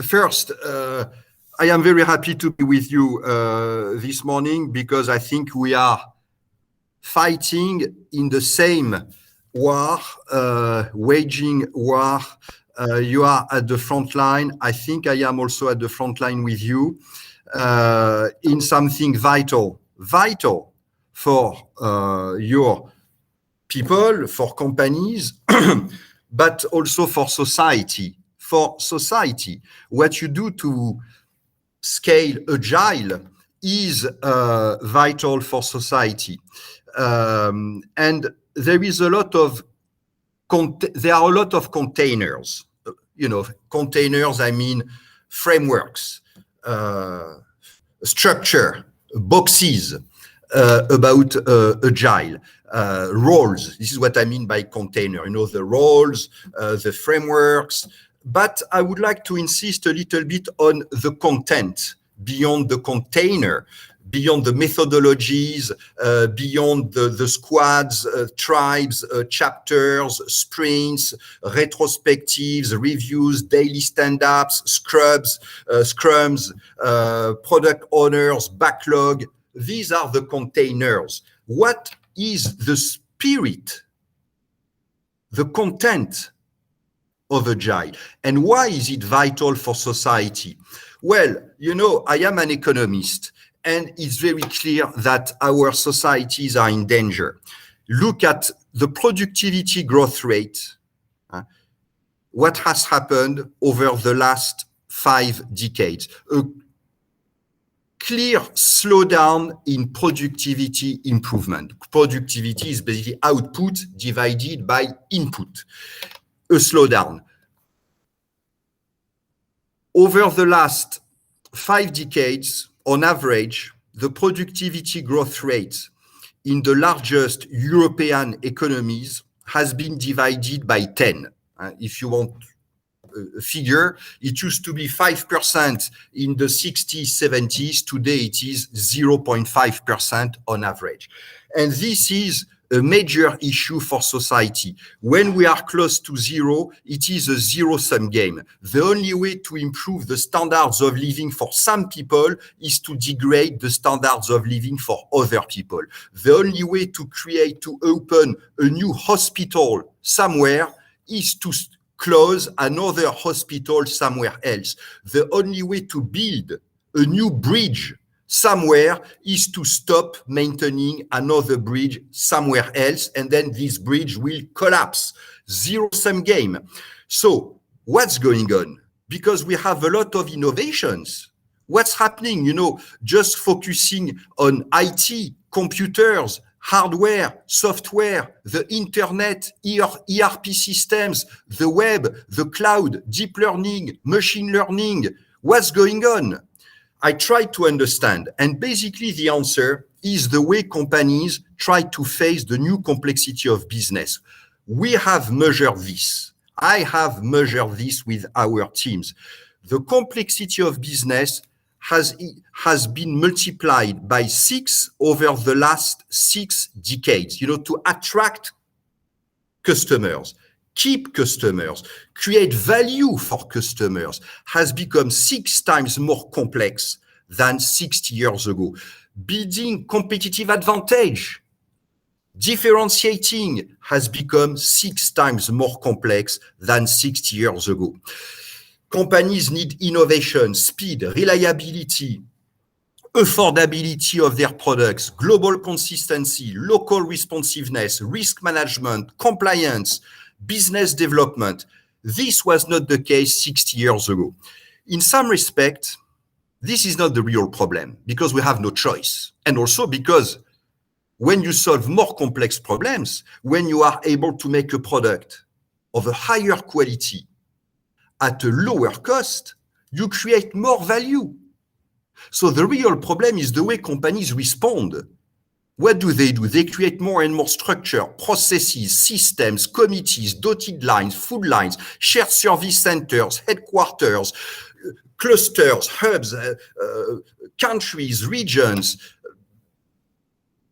First, I am very happy to be with you this morning because I think we are fighting in the same war, waging war. You are at the front line. I think I am also at the front line with you in something vital for your people, for companies, but also for society. For society, what you do to scale agile is vital for society. And there is a lot of there are a lot of containers. Containers, I mean frameworks, structure, boxes about agile. Roles. This is what I mean by container. The roles, the frameworks. But I would like to insist a little bit on the content beyond the container, beyond the methodologies, beyond the squads, tribes, chapters, sprints, retrospectives, reviews, daily stand-ups, scrums, product owners, backlog. These are the containers. What is the spirit, the content of agile, and why is it vital for society? Well, I am an economist, and it's very clear that our societies are in danger. Look at the productivity growth rate. What has happened over the last 5 decades? A clear slowdown in productivity improvement. Productivity is basically output divided by input. A slowdown. Over the last 5 decades, on average, the productivity growth rate in the largest European economies has been divided by 10. If you want a figure, it used to be 5% in the 60s, 70s. Today, it is 0.5% on average. And this is a major issue for society. When we are close to zero, it is a zero-sum game. The only way to improve the standards of living for some people is to degrade the standards of living for other people. The only way to open a new hospital somewhere is to close another hospital somewhere else. The only way to build a new bridge somewhere is to stop maintaining another bridge somewhere else, and then this bridge will collapse. Zero-sum game. So what's going on? Because we have a lot of innovations. What's happening? Just focusing on IT, computers, hardware, software, the internet, ERP systems, the web, the cloud, deep learning, machine learning. What's going on? I tried to understand, and basically the answer is the way companies try to face the new complexity of business. We have measured this. I have measured this with our teams. The complexity of business has been multiplied by 6 over the last 6 decades, to attract customers, keep customers, create value for customers has become 6 times more complex than 60 years ago. Building competitive advantage, differentiating has become 6 times more complex than 60 years ago. Companies need innovation, speed, reliability, affordability of their products, global consistency, local responsiveness, risk management, compliance, business development. This was not the case 60 years ago. In some respect, this is not the real problem because we have no choice. And also because when you solve more complex problems, when you are able to make a product of a higher quality at a lower cost, you create more value. So the real problem is the way companies respond. What do? They create more and more structure, processes, systems, committees, dotted lines, food lines, shared service centers, headquarters, clusters, hubs, countries, regions,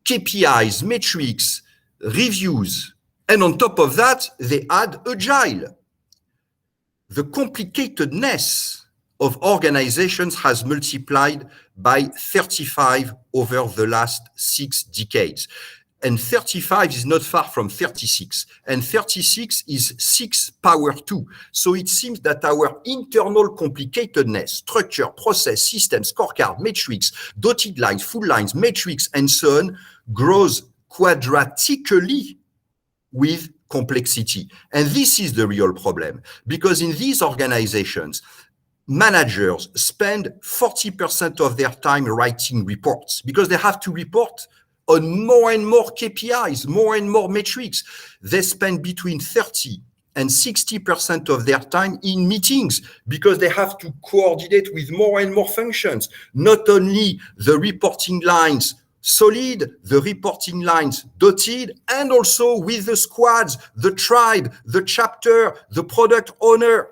KPIs, metrics, reviews. And on top of that, they add agile. the complicatedness of organizations has multiplied by 35 over the last 6 decades. And 35 is not far from 36. And 36 is 6 power 2. So it seems that our internal complicatedness, structure, process, system, scorecard, metrics, dotted lines, full lines, metrics, and so on, grows quadratically with complexity. And this is the real problem. Because in these organizations, managers spend 40% of their time writing reports because they have to report on more and more KPIs, more and more metrics. They spend between 30 and 60% of their time in meetings because they have to coordinate with more and more functions, not only the reporting lines solid, the reporting lines dotted, and also with the squads, the tribe, the chapter, the product owner.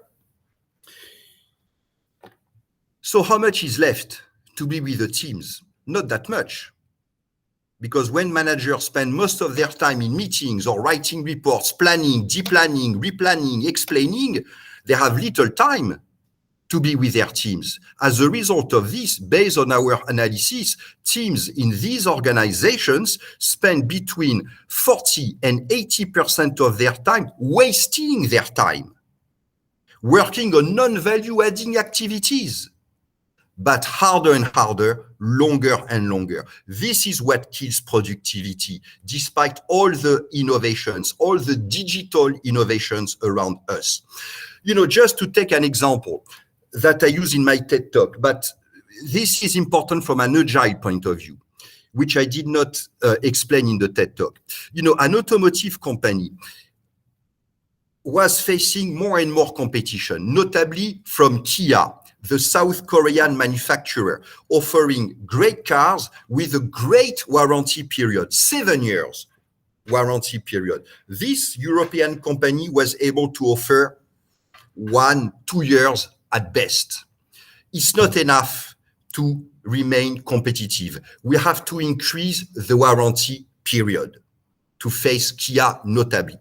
So how much is left to be with the teams? Not that much. Because when managers spend most of their time in meetings or writing reports, planning, deplanning, replanning, explaining, they have little time to be with their teams. As a result of this, based on our analysis, teams in these organizations spend between 40 and 80% of their time wasting their time, working on non-value adding activities, but harder and harder, longer and longer. This is what kills productivity, despite all the innovations, all the digital innovations around us. You know, just to take an example that I use in my TED Talk, but this is important from an agile point of view, which I did not explain in the TED Talk. You know, an automotive company was facing more and more competition, notably from Kia, the South Korean manufacturer, offering great cars with a great warranty period, 7 years warranty period. This European company was able to offer 1-2 years at best. It's not enough to remain competitive. We have to increase the warranty period to face Kia notably.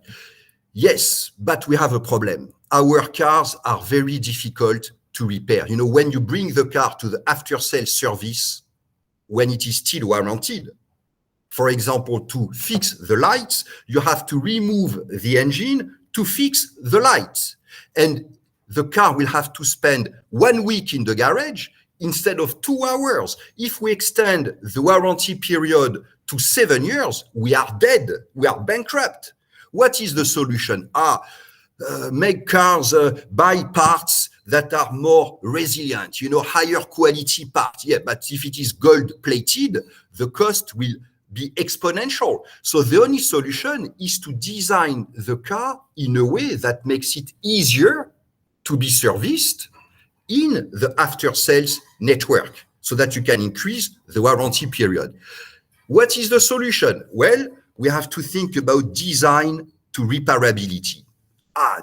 Yes, but we have a problem. Our cars are very difficult to repair. You know, when you bring the car to the after-sales service, when it is still warranted, for example, to fix the lights, you have to remove the engine to fix the lights. And the car will have to spend 1 week in the garage instead of 2 hours. If we extend the warranty period to 7 years, we are dead. We are bankrupt. What is the solution? Make cars buy parts that are more resilient, you know, higher quality parts. Yeah, but if it is gold plated, the cost will be exponential. So the only solution is to design the car in a way that makes it easier to be serviced in the after-sales network so that you can increase the warranty period. What is the solution? Well, we have to think about design to repairability.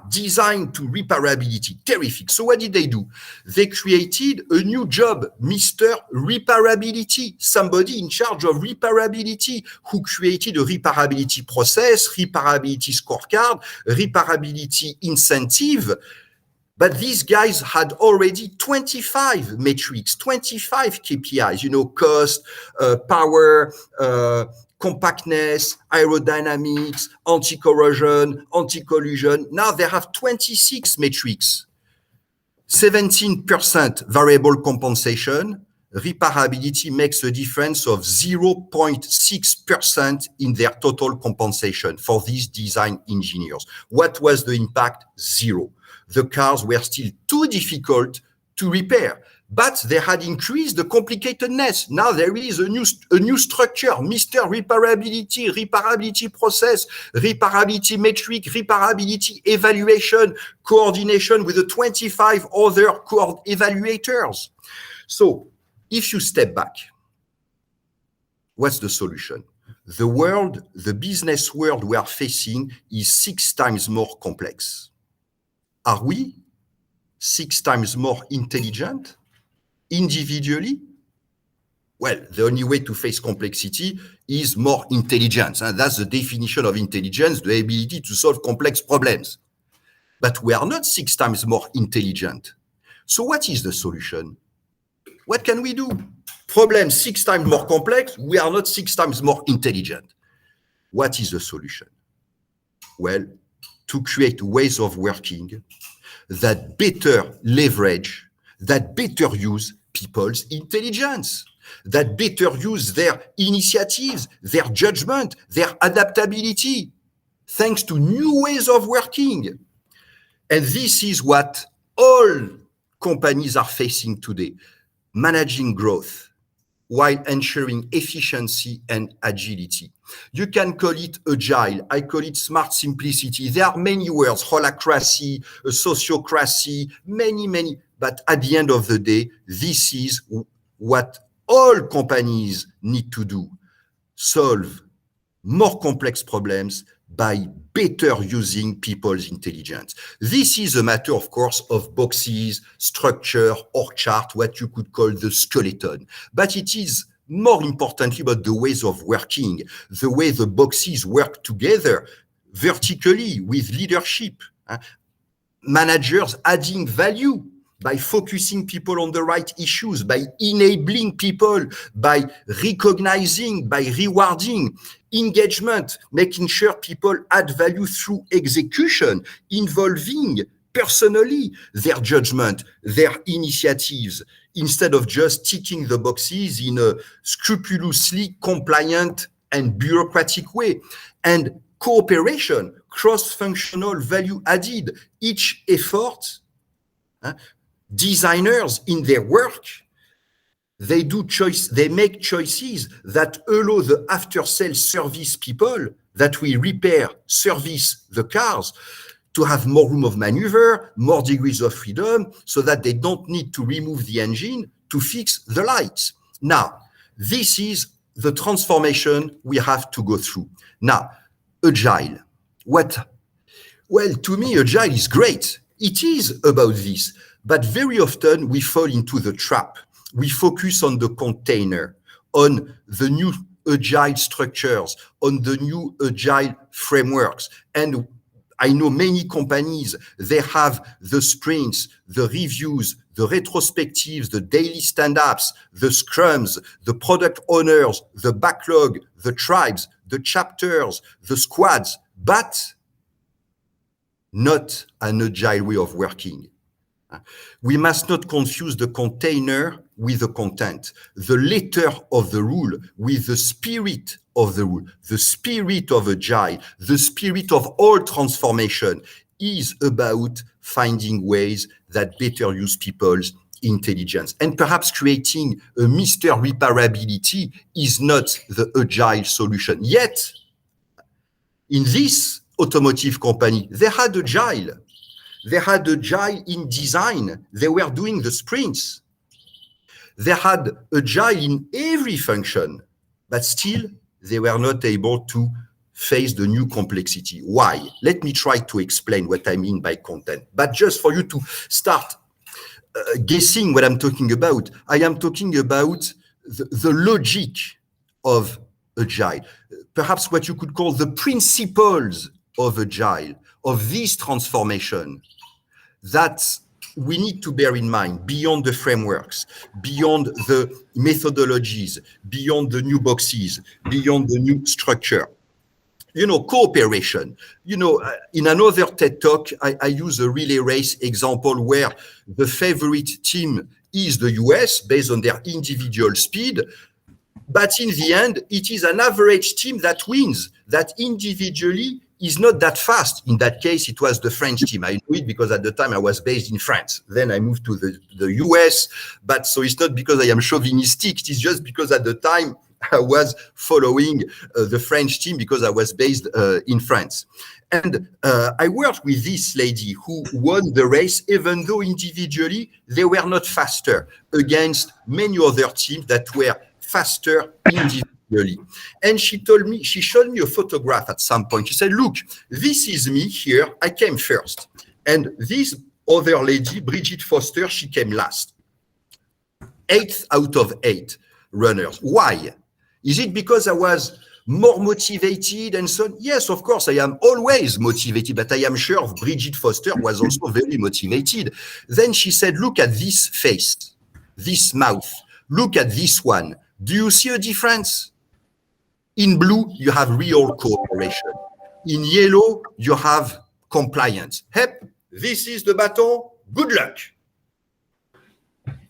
Design to repairability, terrific. So what did they do? They created a new job, Mr. Repairability, somebody in charge of repairability who created a repairability process, repairability scorecard, repairability incentive. But these guys had already 25 metrics, 25 KPIs, you know, cost, power, compactness, aerodynamics, anti-corrosion, anti-collision. Now they have 26 metrics, 17% variable compensation. Repairability makes a difference of 0.6% in their total compensation for these design engineers. What was the impact? Zero. The cars were still too difficult to repair, but they had increased the complicatedness. Now there is a new structure, Mr. Repairability, repairability process, repairability metric, repairability evaluation, coordination with the 25 other evaluators. So if you step back, what's the solution? The world, the business world we are facing is 6 times more complex. Are we 6 times more intelligent individually? Well, the only way to face complexity is more intelligence. And that's the definition of intelligence, the ability to solve complex problems. but we are not 6 times more intelligent. So what is the solution? What can we do? Problem 6 times more complex, we are not 6 times more intelligent. What is the solution? Well, to create ways of working that better leverage, that better use people's intelligence, that better use their initiatives, their judgment, their adaptability, thanks to new ways of working. And this is what all companies are facing today, managing growth while ensuring efficiency and agility. You can call it agile, I call it smart simplicity. There are many words, holacracy, sociocracy, many, but at the end of the day, this is what all companies need to do, solve more complex problems by better using people's intelligence. This is a matter, of course, of boxes, structure, org chart, what you could call the skeleton. But it is more importantly about the ways of working, the way the boxes work together vertically with leadership, managers adding value by focusing people on the right issues, by enabling people, by recognizing, by rewarding, engagement, making sure people add value through execution, involving personally their judgment, their initiatives, instead of just ticking the boxes in a scrupulously compliant and bureaucratic way. And cooperation, cross-functional value added, each effort, designers in their work, they make choices that allow the after-sales service people that we repair, service the cars, to have more room of maneuver, more degrees of freedom, so that they don't need to remove the engine to fix the lights. Now, this is the transformation we have to go through. Now, agile. What? Well, to me, agile is great. It is about this. But very often we fall into the trap. We focus on the container, on the new agile structures, on the new agile frameworks. And I know many companies, they have the sprints, the reviews, the retrospectives, the daily stand-ups, the scrums, the product owners, the backlog, the tribes, the chapters, the squads, but not an agile way of working. We must not confuse the container with the content, the letter of the rule with the spirit of the rule. The spirit of agile, the spirit of all transformation is about finding ways that better use people's intelligence. And perhaps creating a Mr. Repairability is not the agile solution. Yet, in this automotive company, they had agile. They had agile in design. They were doing the sprints. They had agile in every function, but still they were not able to face the new complexity. Why? Let me try to explain what I mean by content. But just for you to start guessing what I'm talking about, I am talking about the logic of agile, perhaps what you could call the principles of agile, of this transformation that we need to bear in mind beyond the frameworks, beyond the methodologies, beyond the new boxes, beyond the new structure. Cooperation. In another TED Talk, I use a relay race example where the favorite team is the US based on their individual speed. But in the end, it is an average team that wins, that individually is not that fast. In that case, it was the French team. I know it because at the time I was based in France. Then I moved to the US. But so it's not because I am chauvinistic. It is just because at the time I was following the French team because I was based in France. And I worked with this lady who won the race, even though individually they were not faster against many other teams that were faster individually. And she showed me a photograph at some point. She said, look, this is me here. I came first. And this other lady, Bridget Foster, she came last. 8th out of 8 runners. Why? Is it because I was more motivated and so on. Yes, of course, I am always motivated, but I am sure Bridget Foster was also very motivated. Then she said, look at this face, this mouth, look at this one. Do you see a difference? In blue, you have real cooperation. In yellow, you have compliance. Hep, this is the baton, good luck.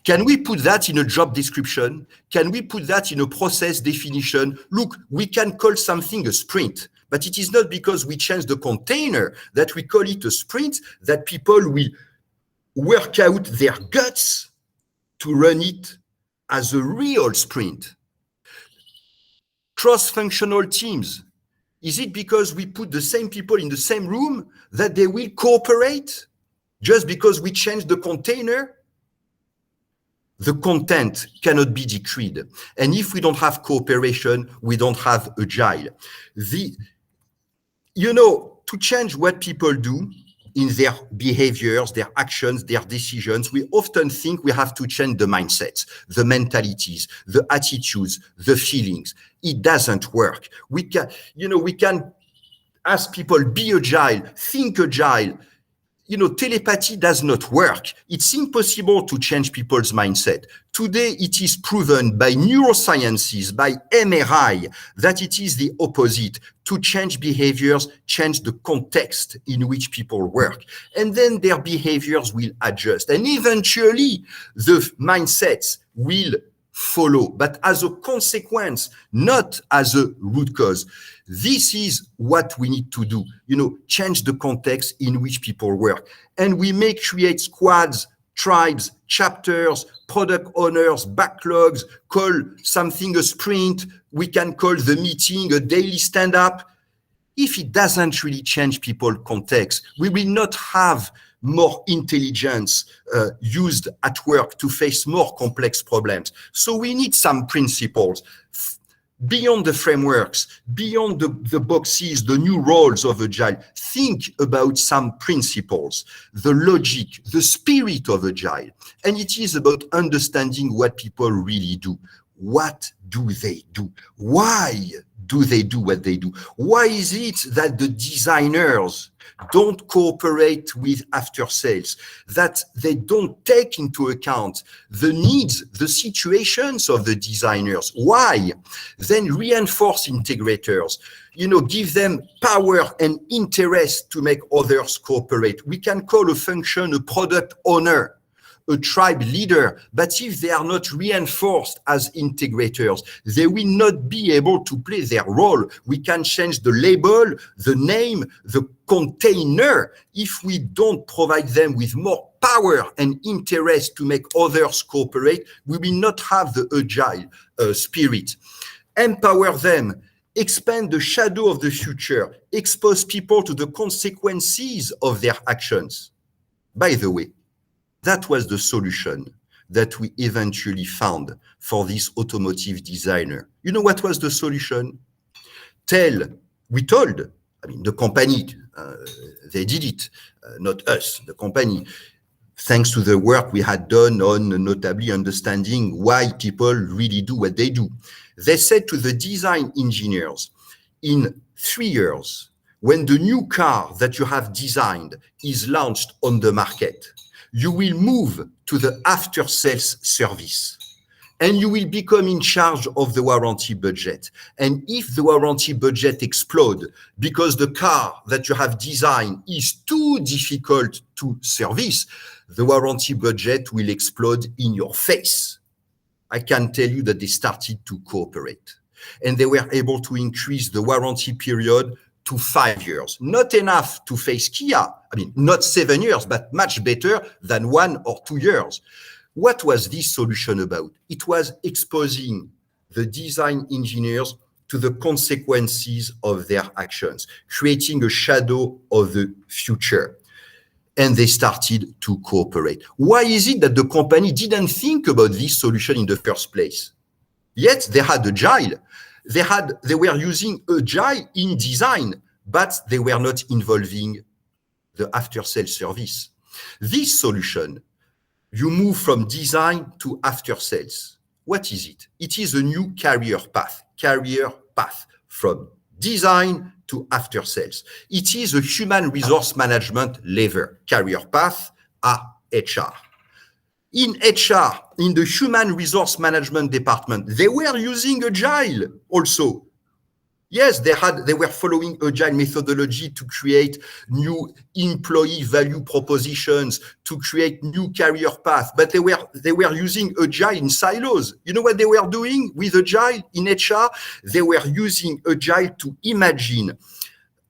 Can we put that in a job description? Can we put that in a process definition? Look, we can call something a sprint, but it is not because we change the container that we call it a sprint, that people will work out their guts to run it as a real sprint. Cross-functional teams. Is it because we put the same people in the same room that they will cooperate just because we change the container? The content cannot be decreed. And if we don't have cooperation, we don't have agile. To change what people do in their behaviors, their actions, their decisions, we often think we have to change the mindsets, the mentalities, the attitudes, the feelings. It doesn't work. We can ask people, be agile, think agile. Telepathy does not work. It's impossible to change people's mindset. Today, it is proven by neurosciences, by MRI, that it is the opposite. To change behaviors, change the context in which people work. And then their behaviors will adjust. And eventually, the mindsets will follow, but as a consequence, not as a root cause. This is what we need to do, change the context in which people work. And we may create squads, tribes, chapters, product owners, backlogs, call something a sprint. We can call the meeting a daily stand-up. If it doesn't really change people's context, we will not have more intelligence used at work to face more complex problems. So we need some principles beyond the frameworks, beyond the boxes, the new roles of Agile. Think about some principles, the logic, the spirit of Agile. And it is about understanding what people really do. What do they do? Why do they do what they do? Why is it that the designers don't cooperate with after sales, that they don't take into account the needs, the situations of the designers? Why? Then reinforce integrators, give them power and interest to make others cooperate. We can call a function a product owner, a tribe leader, but if they are not reinforced as integrators, they will not be able to play their role. We can change the label, the name, the container. If we don't provide them with more power and interest to make others cooperate, we will not have the agile spirit. Empower them, expand the shadow of the future, expose people to the consequences of their actions. By the way, that was the solution that we eventually found for this automotive designer. You know what was the solution? The company, they did it, not us, the company, thanks to the work we had done on notably understanding why people really do what they do. They said to the design engineers, in 3 years, when the new car that you have designed is launched on the market, you will move to the after-sales service and you will become in charge of the warranty budget. And if the warranty budget explodes because the car that you have designed is too difficult to service, the warranty budget will explode in your face. I can tell you that they started to cooperate and they were able to increase the warranty period to 5 years. Not enough to face Kia. Not 7 years, but much better than 1 or 2 years. What was this solution about? It was exposing the design engineers to the consequences of their actions, creating a shadow of the future. And they started to cooperate. Why is it that the company didn't think about this solution in the first place? Yet they had Agile. They were using Agile in design, but they were not involving the after-sales service. This solution, you move from design to after-sales. What is it? It is a new career path from design to after sales. It is a human resource management lever, career path à HR. In HR, in the human resource management department, they were using Agile also. Yes, they were following Agile methodology to create new employee value propositions, to create new career paths, but they were using Agile in silos. You know what they were doing with Agile in HR? They were using Agile to imagine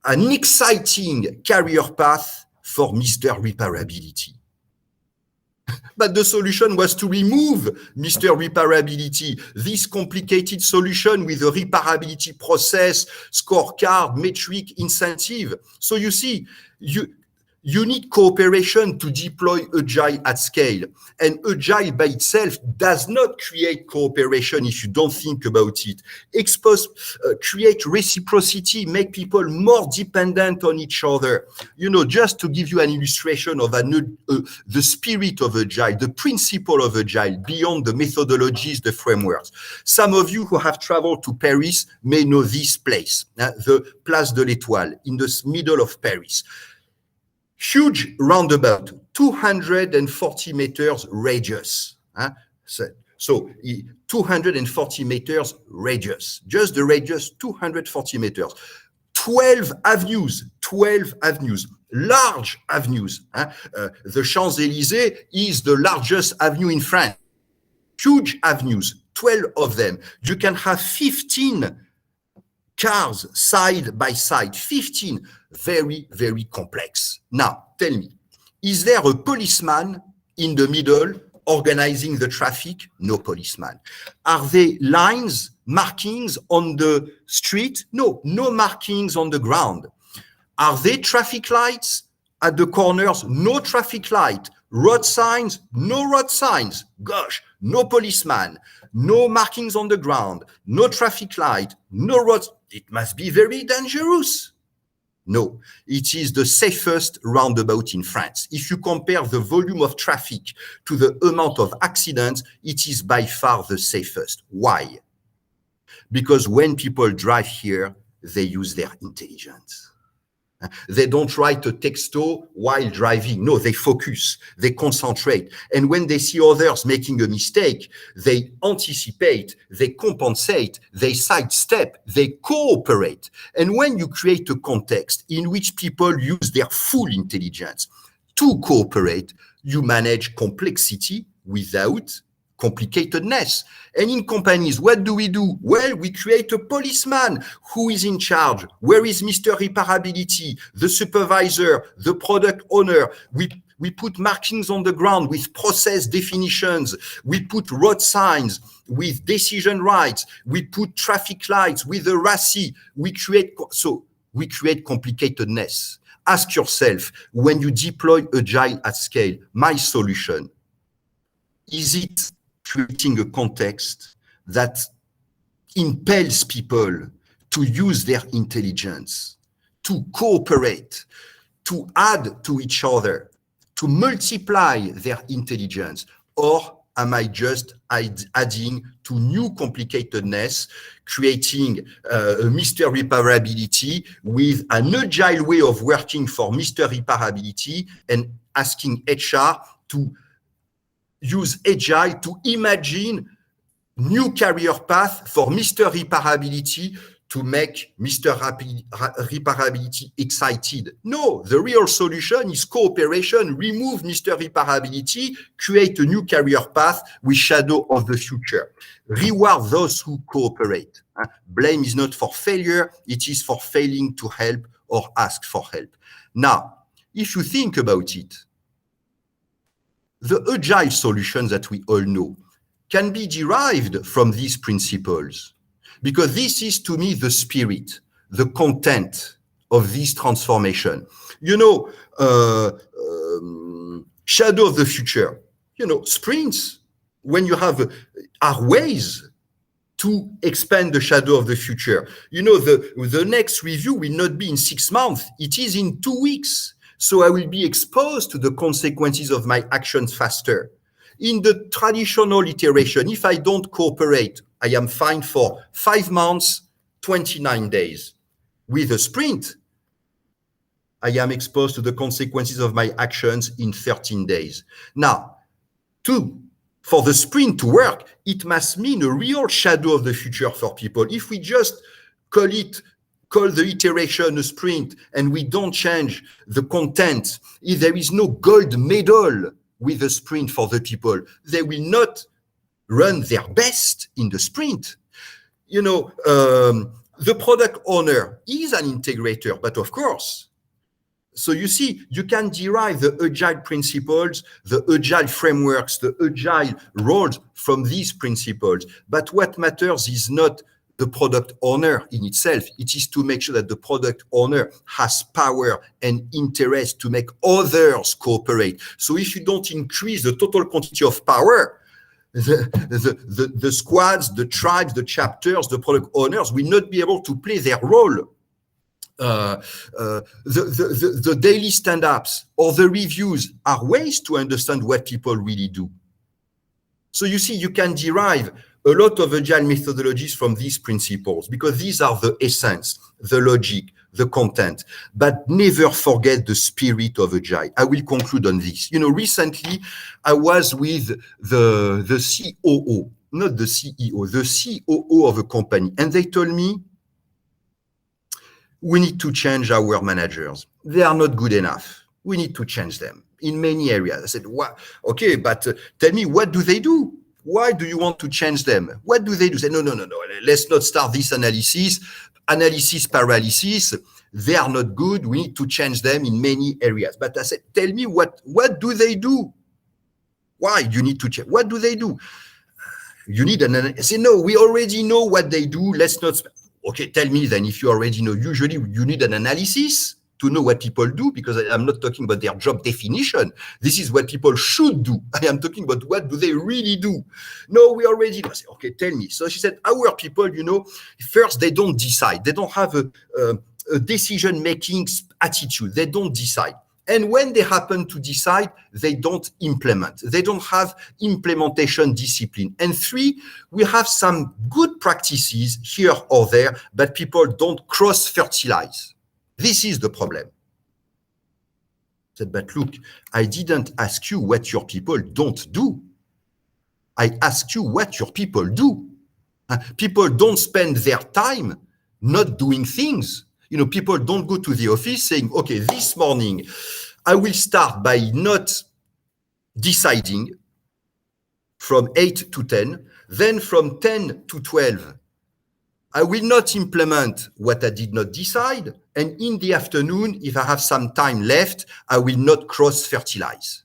an exciting career path for Mr. Reparability. But the solution was to remove Mr. Reparability, this complicated solution with a reparability process, scorecard, metric, incentive. So you see, you need cooperation to deploy Agile at scale. And Agile by itself does not create cooperation if you don't think about it. Create reciprocity, make people more dependent on each other. You know, just to give you an illustration of the spirit of Agile, the principle of Agile, beyond the methodologies, the frameworks. Some of you who have traveled to Paris may know this place, the Place de l'Étoile, in the middle of Paris. Huge roundabout, 240 meters radius. So 240 meters radius, just the radius, 240 meters. 12 avenues, large avenues. The Champs-Élysées is the largest avenue in France. Huge avenues, 12 of them. You can have 15 cars side by side, 15, very, very complex. Now, tell me, is there a policeman in the middle organizing the traffic? No policeman. Are there lines, markings on the street? No markings on the ground. Are there traffic lights at the corners? No traffic light. Road signs? No road signs. Gosh, no policeman. No markings on the ground, no traffic light, no roads. It must be very dangerous. No, it is the safest roundabout in France. If you compare the volume of traffic to the amount of accidents, it is by far the safest. Why? Because when people drive here, they use their intelligence. They don't write a texto while driving. No, they focus, they concentrate. And when they see others making a mistake, they anticipate, they compensate, they sidestep, they cooperate. And when you create a context in which people use their full intelligence to cooperate, you manage complexity without complicatedness. And in companies, what do? Well, we create a policeman who is in charge. Where is Mr. Reparability, the supervisor, the product owner? We put markings on the ground with process definitions. We put road signs with decision rights. We put traffic lights with a RACI. We create complicatedness. Ask yourself, when you deploy Agile at scale, my solution, is it creating a context that impels people to use their intelligence, to cooperate, to add to each other, to multiply their intelligence? Or am I just adding to new complicatedness, creating a Mr. Reparability with an agile way of working for Mr. Reparability and asking HR to use Agile to imagine new career path for Mr. Reparability to make Mr. Reparability excited? No, the real solution is cooperation. Remove Mr. Reparability, create a new career path with Shadow of the Future. Reward those who cooperate. Blame is not for failure, it is for failing to help or ask for help. Now, if you think about it, the agile solutions that we all know can be derived from these principles, because this is, to me, the spirit, the content of this transformation. You know, Shadow of the Future, you know, sprints, when you have, are ways to expand the shadow of the future. You know, the next review will not be in 6 months, it is in 2 weeks. So I will be exposed to the consequences of my actions faster. In the traditional iteration, if I don't cooperate, I am fined for 5 months, 29 days. With a sprint, I am exposed to the consequences of my actions in 13 days. Now, for the sprint to work, it must mean a real shadow of the future for people. If we just call the iteration a sprint and we don't change the content, if there is no gold medal with the sprint for the people, they will not run their best in the sprint. The product owner is an integrator, but of course. So you see, you can derive the agile principles, the agile frameworks, the agile roles from these principles. But what matters is not the product owner in itself. It is to make sure that the product owner has power and interest to make others cooperate. So if you don't increase the total quantity of power, the squads, the tribes, the chapters, the product owners will not be able to play their role. The daily stand-ups or the reviews are ways to understand what people really do. So you see, you can derive a lot of agile methodologies from these principles because these are the essence, the logic, the content, but never forget the spirit of agile. I will conclude on this. Recently I was with the COO, not the CEO, the COO of a company, and they told me, we need to change our managers. They are not good enough. We need to change them in many areas. I said, what? Okay, but tell me, what do they do? Why do you want to change them? What do they do? Say, no. Let's not start this analysis paralysis. They are not good. We need to change them in many areas. But I said, tell me, what do they do? Why you need to change? What do they do? You need an analysis. I say, no, we already know what they do. Let's not. Okay, tell me then if you already know. Usually you need an analysis to know what people do, because I'm not talking about their job definition. This is what people should do. I am talking about what do they really do. No, we already know. I say, okay, tell me. So she said, our people, first they don't decide. They don't have a decision-making attitude. They don't decide. And when they happen to decide, they don't implement. They don't have implementation discipline. And 3, we have some good practices here or there, but people don't cross-fertilize. This is the problem. I said, but look, I didn't ask you what your people don't do. I asked you what your people do. People don't spend their time not doing things. People don't go to the office saying, okay, this morning, I will start by not deciding from 8 to 10, then from 10 to 12, I will not implement what I did not decide. And in the afternoon, if I have some time left, I will not cross-fertilize.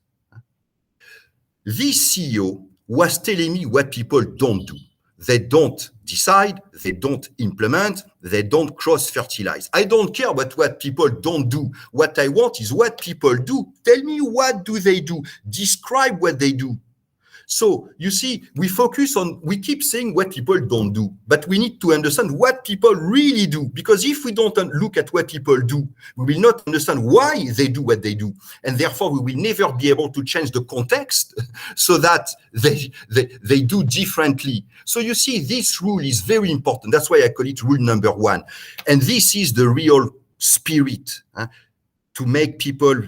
This CEO was telling me what people don't do. They don't decide, they don't implement, they don't cross-fertilize. I don't care about what people don't do. What I want is what people do. Tell me, what do they do? Describe what they do. So you see, we keep saying what people don't do, but we need to understand what people really do. Because if we don't look at what people do, we will not understand why they do what they do. And therefore, we will never be able to change the context so that they do differently. So you see, this rule is very important. That's why I call it rule number 1. And this is the real spirit, to make people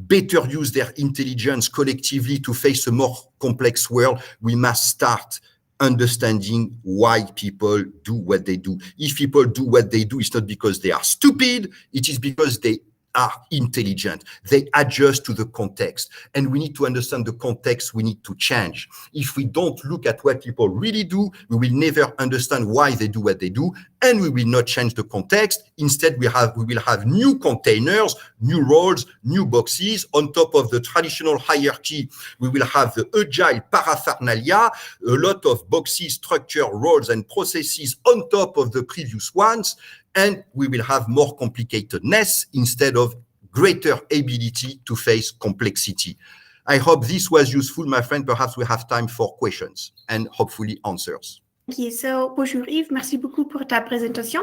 better use their intelligence collectively to face a more complex world. We must start understanding why people do what they do. If people do what they do, it's not because they are stupid, it is because they are intelligent. They adjust to the context. And we need to understand the context we need to change. If we don't look at what people really do, we will never understand why they do what they do, and we will not change the context. Instead, we will have new containers, new roles, new boxes. On top of the traditional hierarchy, we will have the agile paraphernalia, a lot of boxes, structure, roles, and processes on top of the previous ones. And we will have more complicatedness instead of greater ability to face complexity. I hope this was useful, my friend. Perhaps we have time for questions and hopefully answers. Thank you. So, bonjour Yves, merci beaucoup pour ta présentation.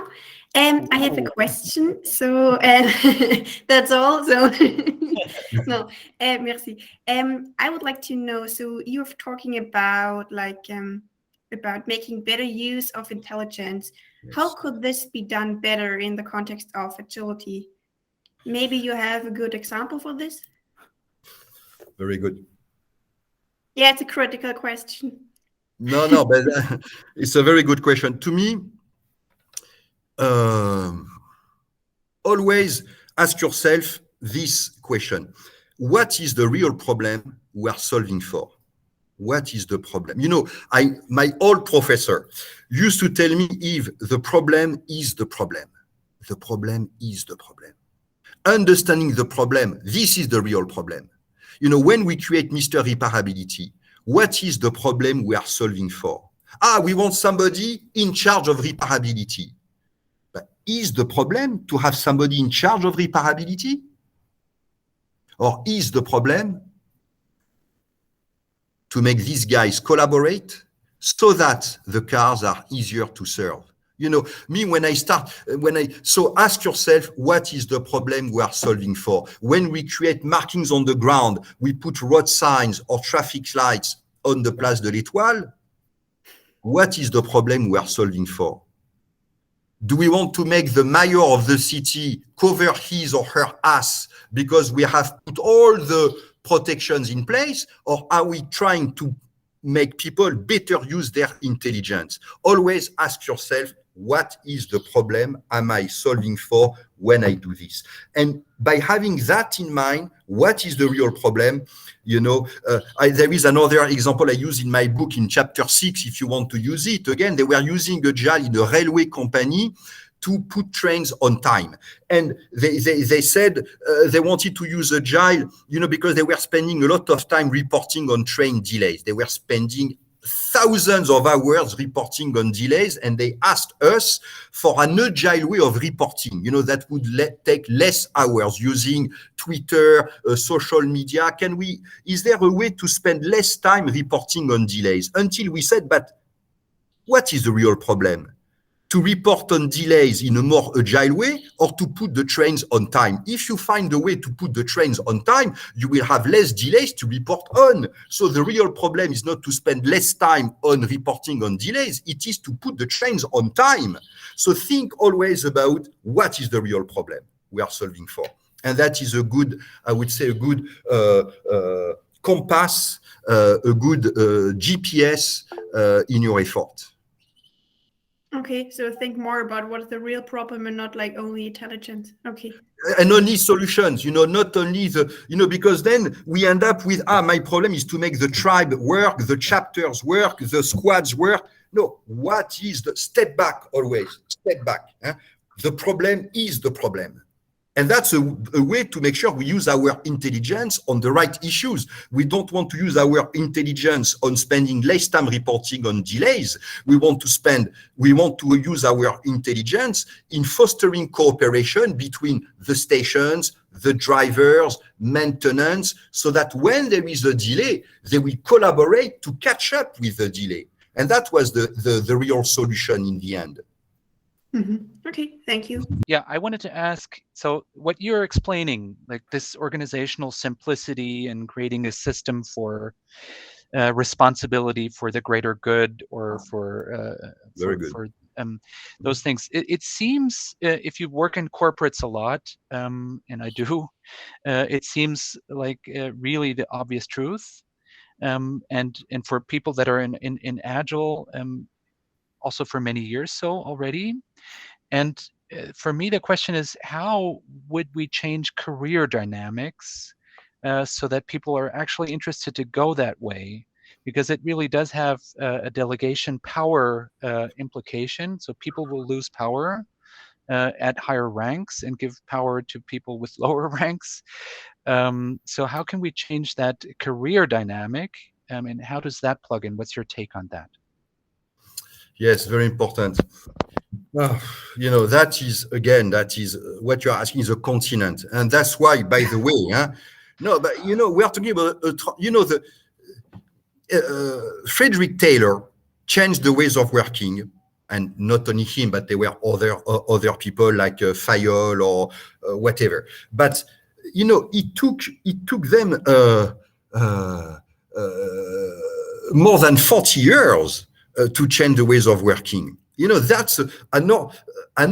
I have a question. So, that's all. So, no, merci. I would like to know, so you're talking about about making better use of intelligence. How could this be done better in the context of agility? Maybe you have a good example for this? Very good. Yeah, it's a critical question. No, but it's a very good question. To me, always ask yourself this question. What is the real problem we are solving for? What is the problem? You know, my old professor used to tell me, Yves, the problem is the problem. The problem is the problem. Understanding the problem, this is the real problem. You know, when we create Mr. Reparability, what is the problem we are solving for? We want somebody in charge of reparability. But is the problem to have somebody in charge of reparability? Or is the problem to make these guys collaborate so that the cars are easier to serve? You know, so ask yourself, what is the problem we are solving for? When we create markings on the ground, we put road signs or traffic lights on the Place de l'Étoile. What is the problem we are solving for? Do we want to make the mayor of the city cover his or her ass because we have put all the protections in place? Or are we trying to make people better use their intelligence? Always ask yourself, what is the problem am I solving for when I do this? And by having that in mind, what is the real problem? You know, there is another example I use in my book in chapter 6, if you want to use it. Again, they were using Agile in a railway company to put trains on time. And they said they wanted to use Agile, you know, because they were spending a lot of time reporting on train delays. They were spending thousands of hours reporting on delays, and they asked us for an agile way of reporting, you know, that would take less hours using Twitter, social media. Is there a way to spend less time reporting on delays? Until we said, but what is the real problem? To report on delays in a more agile way, or to put the trains on time? If you find a way to put the trains on time, you will have less delays to report on. So the real problem is not to spend less time on reporting on delays, it is to put the trains on time. So think always about what is the real problem we are solving for. And that is a good, I would say, a good compass, a good GPS in your effort. Okay, so think more about what is the real problem and not like only intelligence. Okay. And only solutions, you know, not only because then we end up with, my problem is to make the tribe work, the chapters work, the squads work. No, what is the step back always, step back. The problem is the problem. And that's a way to make sure we use our intelligence on the right issues. We don't want to use our intelligence on spending less time reporting on delays. We want to use our intelligence in fostering cooperation between the stations, the drivers, maintenance, so that when there is a delay, they will collaborate to catch up with the delay. And that was the real solution in the end. Mm-hmm. Okay, thank you. Yeah, I wanted to ask, so what you're explaining, like this organizational simplicity and creating a system for responsibility for the greater good, or for those things, it seems, if you work in corporates a lot, and I do, it seems like really the obvious truth. And for people that are in Agile, also for many years so already. And for me, the question is, how would we change career dynamics so that people are actually interested to go that way? Because it really does have a delegation power implication. So people will lose power at higher ranks and give power to people with lower ranks. So how can we change that career dynamic? And how does that plug in? What's your take on that? Yes, very important. You know, that is what you're asking is a continent. And that's why, by the way, no, but, you know, we are talking about, Frederick Taylor changed the ways of working, and not only him, but there were other people like Fayol or whatever. But, you know, it took them more than 40 years to change the ways of working. You know, that's an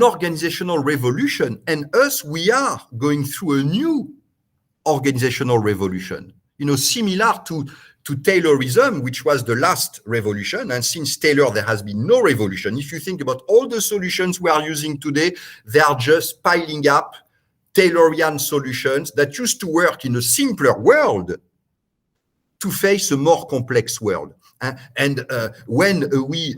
organizational revolution. And us, we are going through a new organizational revolution, you know, similar to Taylorism, which was the last revolution. And since Taylor, there has been no revolution. If you think about all the solutions we are using today, they are just piling up Taylorian solutions that used to work in a simpler world to face a more complex world. And when we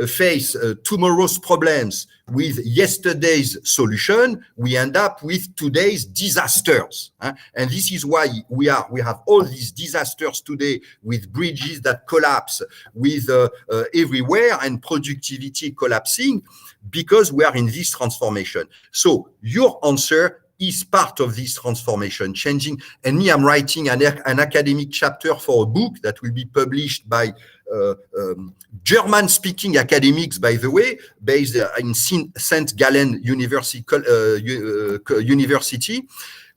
face tomorrow's problems with yesterday's solution, we end up with today's disasters. And this is why we have all these disasters today, with bridges that collapse, with everywhere, and productivity collapsing, because we are in this transformation. So your answer is part of this transformation, changing. And me, I'm writing an academic chapter for a book that will be published by German-speaking academics, by the way, based in St. Gallen University,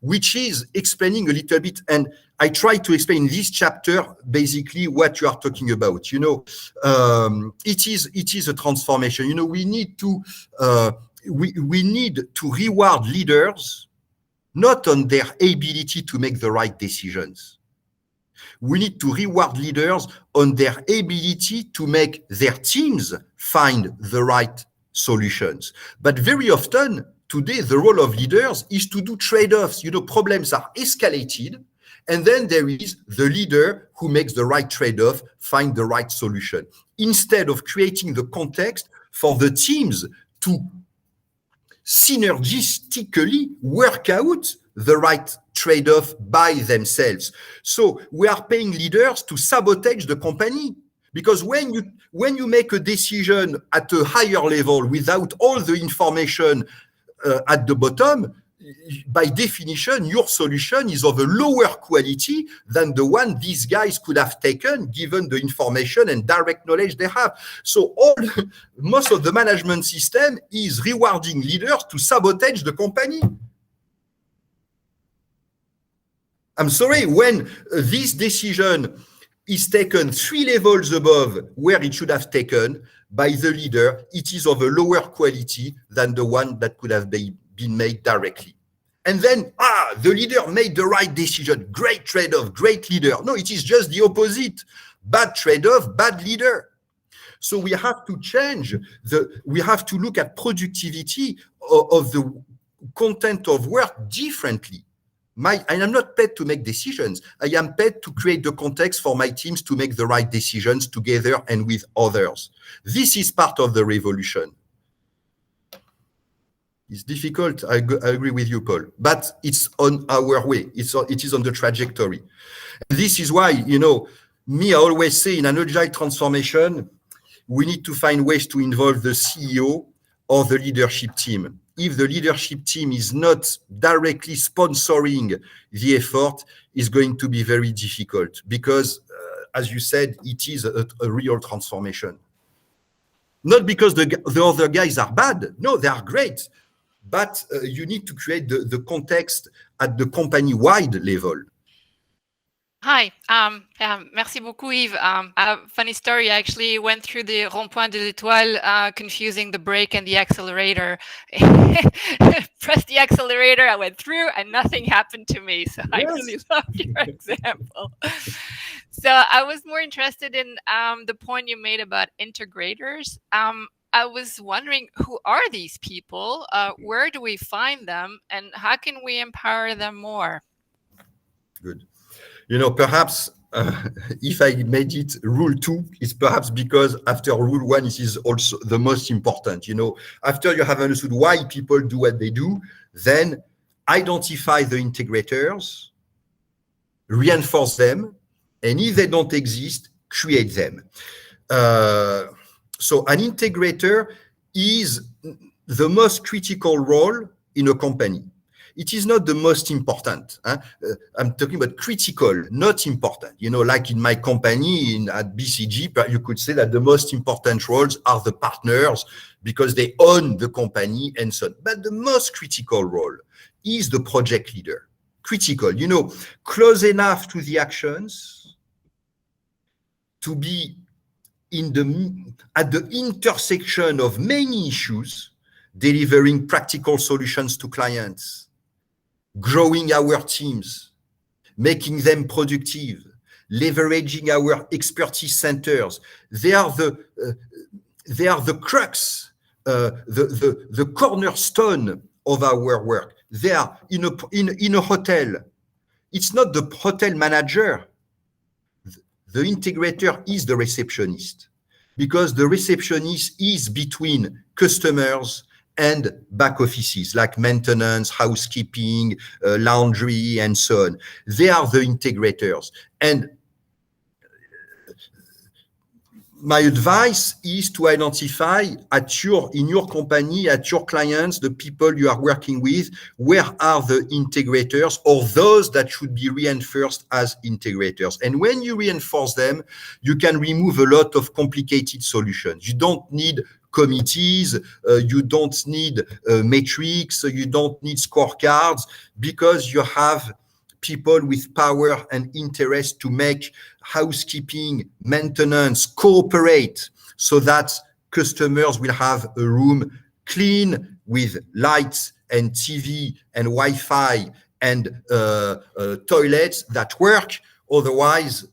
which is explaining a little bit. And I try to explain in this chapter basically what you are talking about. You know, it is a transformation. You know, we need to we need to reward leaders not on their ability to make the right decisions. We need to reward leaders on their ability to make their teams find the right solutions. But very often today, the role of leaders is to do trade-offs. You know, problems are escalated, and then there is the leader who makes the right trade-off, find the right solution, instead of creating the context for the teams to synergistically work out the right trade-off by themselves. So we are paying leaders to sabotage the company, because when you make a decision at a higher level without all the information at the bottom, by definition, your solution is of a lower quality than the one these guys could have taken, given the information and direct knowledge they have. So most of the management system is rewarding leaders to sabotage the company. I'm sorry, when this decision is taken 3 levels above where it should have taken by the leader, it is of a lower quality than the one that could have been made directly. And then, the leader made the right decision. Great trade-off, great leader. No, it is just the opposite. Bad trade-off, bad leader. So we have to change we have to look at productivity of the content of work differently. And I'm not paid to make decisions. I am paid to create the context for my teams to make the right decisions together and with others. This is part of the revolution. It's difficult, I agree with you, Paul, but it's on our way. It is on the trajectory. And this is why, you know, I always say in an agile transformation, we need to find ways to involve the CEO or the leadership team. If the leadership team is not directly sponsoring the effort, it's going to be very difficult, because, as you said, it is a real transformation. Not because the other guys are bad. No, they are great. But you need to create the context at the company-wide level. Hi, merci beaucoup, Yves. Funny story, I actually went through the Rond-Point de l'Étoile, confusing the brake and the accelerator. Pressed the accelerator, I went through, and nothing happened to me. So I really love your example. So I was more interested in the point you made about integrators. I was wondering, who are these people? Where do we find them? And how can we empower them more? Good. You know, perhaps if I made it rule 2, it's perhaps because after rule 1, it is also the most important. You know, after you have understood why people do what they do, then identify the integrators, reinforce them, and if they don't exist, create them. So an integrator is the most critical role in a company. It is not the most important. I'm talking about critical, not important. You know, like in my company at BCG, you could say that the most important roles are the partners because they own the company and so on. But the most critical role is the project leader. Critical, you know, close enough to the actions to be at the intersection of many issues, delivering practical solutions to clients, growing our teams, making them productive, leveraging our expertise centers. They are the crux, the cornerstone of our work. They are in a hotel. It's not the hotel manager. The integrator is the receptionist, because the receptionist is between customers and back offices like maintenance, housekeeping, laundry, and so on. They are the integrators. And my advice is to identify in your company, at your clients, the people you are working with, where are the integrators or those that should be reinforced as integrators. And when you reinforce them, you can remove a lot of complicated solutions. You don't need committees, you don't need metrics, you don't need scorecards, because you have people with power and interest to make housekeeping, maintenance cooperate, so that customers will have a room clean with lights and TV and Wi-Fi and toilets that work. Otherwise,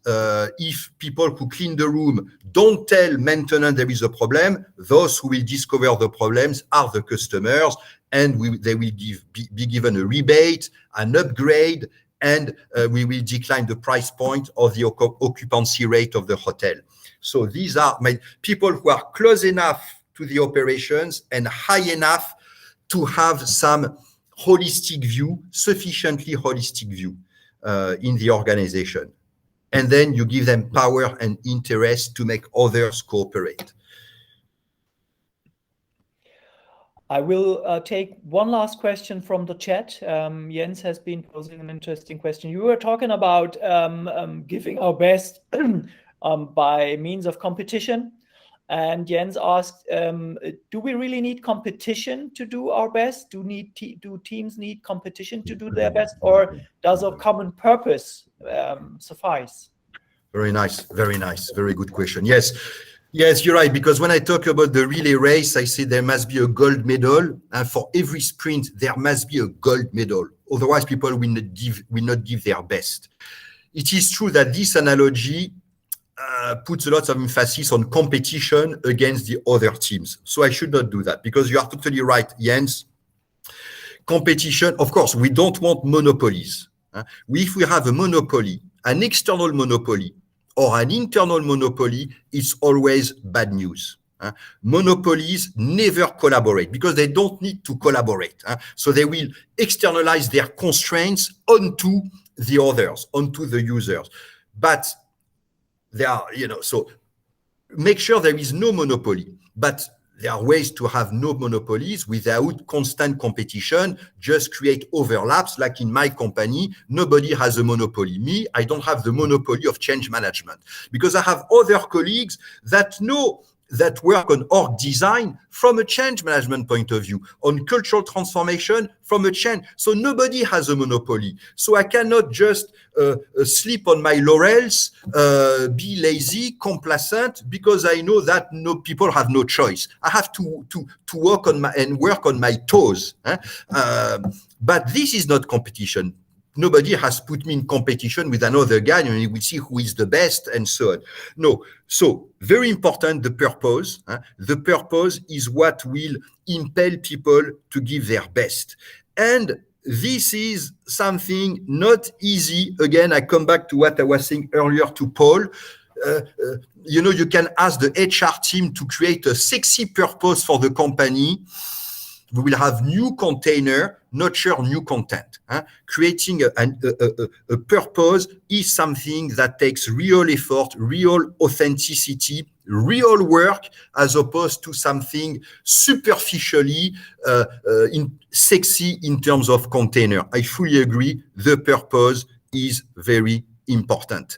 if people who clean the room don't tell maintenance there is a problem, those who will discover the problems are the customers, and they will be given a rebate, an upgrade, and we will decline the price point of the occupancy rate of the hotel. So these are my people who are close enough to the operations and high enough to have some holistic view, sufficiently holistic view in the organization. And then you give them power and interest to make others cooperate. I will take one last question from the chat. Jens has been posing an interesting question. You were talking about giving our best by means of competition. And Jens asked, do we really need competition to do our best? Do teams need competition to do their best? Or does a common purpose suffice? Very nice. Very good question. Yes, you're right. Because when I talk about the relay race, I say there must be a gold medal. And for every sprint, there must be a gold medal. Otherwise, people will not give their best. It is true that this analogy puts a lot of emphasis on competition against the other teams. So I should not do that, because you are totally right, Jens. Competition, of course, we don't want monopolies. If we have a monopoly, an external monopoly, or an internal monopoly, it's always bad news. Monopolies never collaborate because they don't need to collaborate. So they will externalize their constraints onto the others, onto the users. But there are, so make sure there is no monopoly. But there are ways to have no monopolies without constant competition. Just create overlaps. Like in my company, nobody has a monopoly. Me, I don't have the monopoly of change management, because I have other colleagues that work on org design from a change management point of view, on cultural transformation from a change. So nobody has a monopoly. So I cannot just sleep on my laurels, be lazy, complacent, because I know that people have no choice. I have to work on my toes. But this is not competition. Nobody has put me in competition with another guy, and we see who is the best and so on. No. So very important, the purpose. The purpose is what will impel people to give their best. And this is something not easy. Again, I come back to what I was saying earlier to Paul. You can ask the HR team to create a sexy purpose for the company. We will have new container, not sure new content. Creating a purpose is something that takes real effort, real authenticity, real work, as opposed to something superficially sexy in terms of container. I fully agree. The purpose is very important.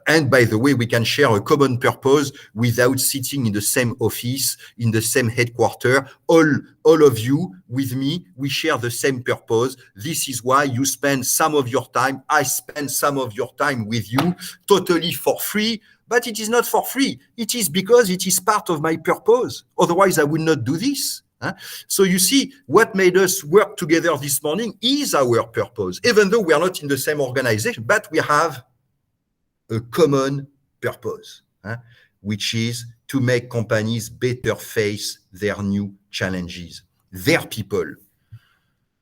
And by the way, we can share a common purpose without sitting in the same office, in the same headquarters. All of you with me, we share the same purpose. This is why you spend some of your time. I spend some of your time with you, totally for free, but it is not for free. It is because it is part of my purpose. Otherwise, I would not do this. So you see, what made us work together this morning is our purpose, even though we are not in the same organization, but we have a common purpose, which is to make companies better face their new challenges, their people.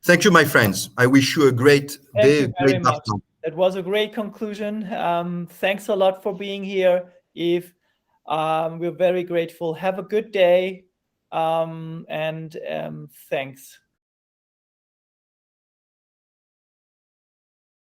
Thank you, my friends. I wish you a great day. Thank you very much. That was a great conclusion. Thanks a lot for being here, Yves. We're very grateful. Have a good day. And thanks.